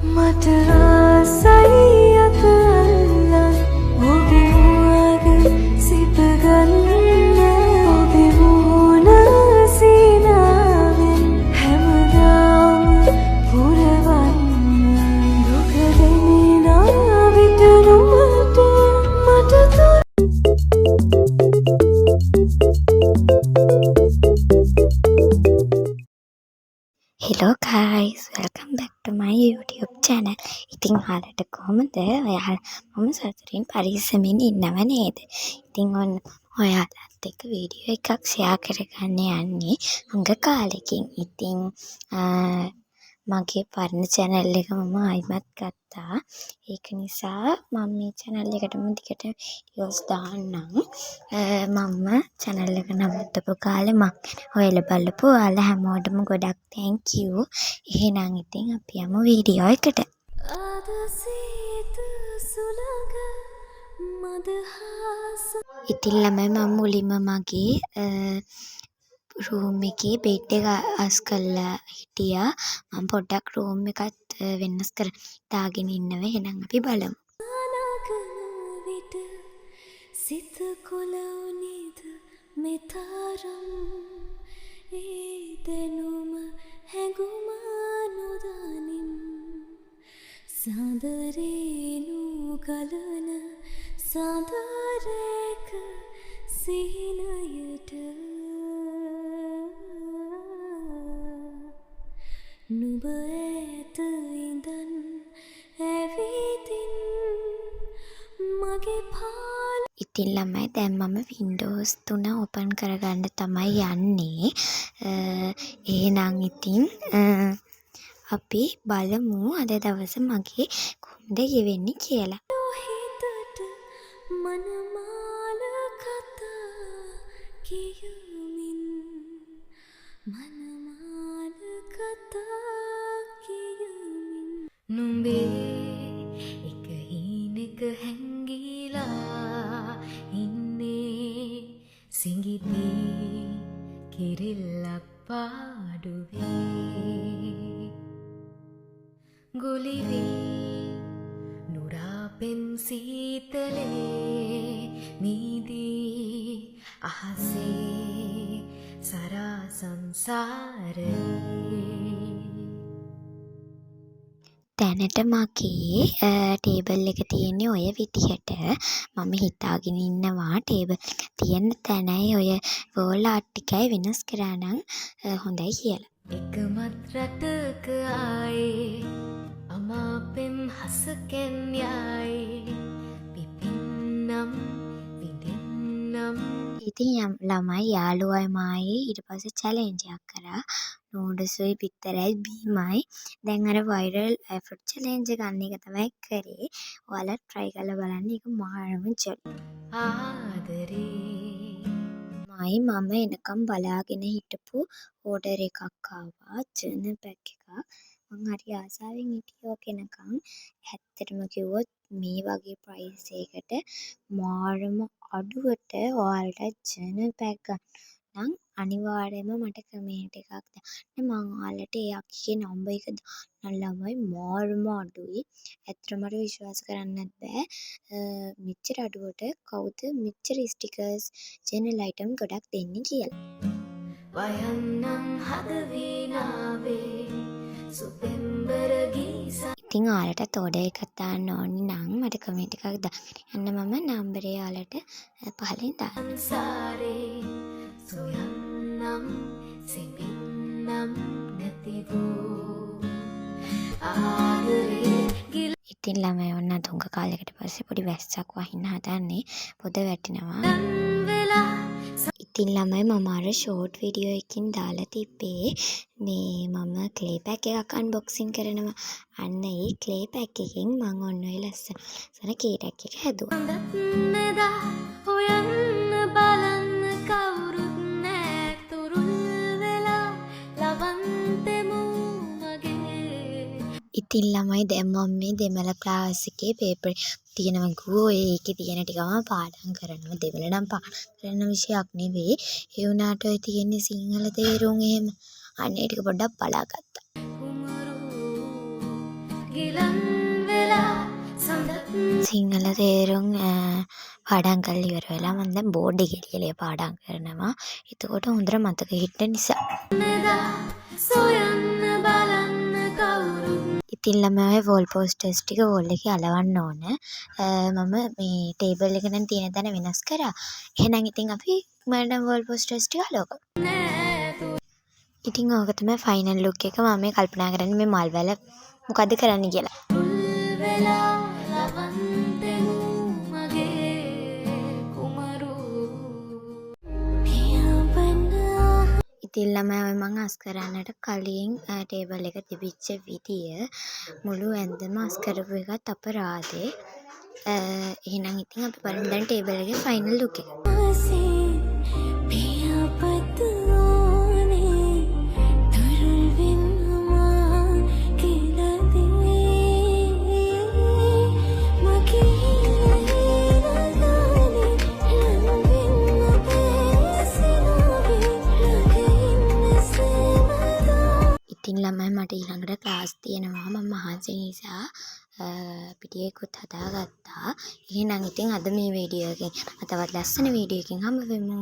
මට ආසයි අතල්ලන් ඔබේ මුවග සිපගන්න ඔබේ මුහුණ සීනාවෙන් හැමදාම පුරවන්න දුක දෙමිනා විට නුඹට මට Hello guys, welcome back to my YouTube channel. ඉතින් ඔයාලට කොහොමද? ඔයාලා මම සතුටින් පරිස්සමින් ඉන්නව නේද? ඉතින් ඔන්න ඔයාලත් එක්ක වීඩියෝ එකක් ෂෙයා කරගන්න යන්නේ හුඟ කාලෙකින්. ඉතින් මගේ පරණ channel එක මම ආයිමත් ගත්තා. ඒක නිසා මම මේ channel එකටම දිගට videos දාන්නම්. මම channel එක නවත්තපු කාලේ මම හොයලා බලපු ඔයාලා හැමෝටම ගොඩක් thank you. එහෙනම් ඉතින් අපි යමු වීඩියෝ එකට. ඉතින් ළමයි මම මුලින්ම මගේ room එකේ bed එක අස් කරලා හිටියා. මම පොඩ්ඩක් room එකත් වෙනස් කරලා දාගෙන ඉන්නවා. එහෙනම් අපි බලමු. සිත කොළවුනිද මෙතරම් ඒ දෙනුම හැඟුම නොදනිම් සඳරේනු ගලන සඳරේක සිහිනයට නුඹ ඇත ඉඳන් ඇවිදින් මගේ පාල. ඉතින් ළමයි දැන් මම Windows 3 open කරගන්න තමයි යන්නේ. එහෙනම් ඉතින් අපි බලමු අද දවස මගේ කොහොමද ගෙවෙන්නේ කියලා. හිතට මනමාල කතා කියමින් මනමාල කතා කියමින් නුඹේ එක හිනක හැංගිලා ඉන්නේ සිඟිති කිරිල්ලක් පාඩුවේ ගුලිවී නුරාපෙම් සීතලේ නීදී අහසේ සරා සංසාරේ. දැනට මගේ ටේබල් එක තියෙන්නේ ඔය විදිහට. මම හිතාගෙන ඉන්නවා ටේබල් තියෙන තැනයි ඔය වෝල් ආර්ට් ටිකයි වෙනස් කරා නම් හොඳයි කියලා. එකමත් රටක ආයේ අමාපෙම් හසකෙන් යයි පිපින්නම් විඳින්නම්. ඉතින් ළමයි යාළුවයි මායි ඊට පස්සේ චැලෙන්ජ් එකක් කරා. නූඩල්ස්යි පිටරයි බීමයි. දැන් අර වයිරල් ෆුඩ් චැලෙන්ජ් එක ගන්න එක තමයි කරේ. ඔයාලා try කරලා බලන්න. ඒක මාරම ජොලි. ආදරේ මයි මම එනකම් බලාගෙන හිටපු ඕඩර් එකක් ආවා. ජර්නල් පැක් එකක්. මං හරි ආසාවෙන් හිටියේ ඕක එනකම්. ඇත්තටම කිව්වොත් මේ වගේ ප්‍රයිස් එකකට මාරම අඩුවට ඔයාලට ජර්නල් පැක් ගන්න නම් අනිවාර්යයෙන්ම මට කමෙන්ට් එකක් දාන්න. මම ඔයාලට ඒ අක්කේ නම්බර් එක දාන්න ළමයි. මාරම අඩුයි. ඇත්තටම මට විශ්වාස කරන්නත් බෑ. මෙච්චර අඩුවට කවුද මෙච්චර ස්ටිකර්ස් ජර්නල් අයිටම් ගොඩක් දෙන්නේ කියලා. වයන්නම් හදවිනාවේ සුපෙම්බර ගීසා. ඉතින් ඔයාලට ඕඩර් එකක් දාන්න ඕනි නම් මට කමෙන්ට් එකක් දාන්න. යන්න මම නම්බරේ ඔයාලට පහලින් දාන්න. සොයන්නම් සිපින්නම් නැතිවෝ ආදරේ. ඉතින් ළමයි ඔන්න තුංග කාලයකට පස්සේ පොඩි වැස්සක් වහින්න හදන්නේ. පොද වැටෙනවා. ඉතින් ළමයි මම අර ෂෝට් වීඩියෝ එකකින් දාලා තිබ්බේ මේ මම ක්ලේ පැක් එකක් අන්බොක්සින් කරනවා. අන්න ඒ ක්ලේ පැක් එකෙන් මම ඔන්න ඔය ලස්සන කේක් එක හැදුවා. ඉතින් ළමයි දැන් මම මේ දෙමළ ක්ලාස් එකේ පේපර් තියෙනවා ගෝ ඒකේ තියෙන ටිකම පාඩම් කරනවා. දෙමළ නම් පාඩම් කරන විෂයක් නෙවෙයි. ඒ වුණාට ඔය තියෙන්නේ සිංහල තේරුම් එහෙම. අන්න ඒ ටික පොඩ්ඩක් බලාගත්තා. සිංහල තේරුම් පාඩම් කරලා ඉවර වෙලා මම දැන් බෝඩ් එකේ ලියලා පාඩම් කරනවා. එතකොට හොඳට මතක හිටින නිසා. ඉතින් ළමයි වෝල් පෝස්ටර්ස් ටික වෝල් එකේ අලවන්න ඕන. මම මේ ටේබල් එක නම් තියෙන තැන වෙනස් කරා. එහෙනම් ඉතින් අපි මෑඩම් වෝල් පෝස්ටර්ස් ටික අලවමු. ඉතින් ඕක තමයි ෆයිනල් ලුක් එක. මම මේ කල්පනා කරන්නේ මේ මල් වල මොකද්ද කරන්න කියලා. ඉතින් ළමයි මම අස් කරන්නට කලින් ටේබල් එක තිබිච්ච විදිය මුළු ඇඳම අස් කරපු එකත් අපරාධේ. එහෙනම් ඉතින් අපි බලමු දැන් ටේබල් එකේ ෆයිනල් ලුක් එක. ඉතින් ළමයි මට ඊළඟට ක්ලාස් තියෙනවා. මම මහන්සි නිසා පිටියකුත් හදාගත්තා. එහෙනම් ඉතින් අද මේ වීඩියෝ එකෙන් තවත් ලස්සන වීඩියෝ එකකින් හම්බ වෙමු.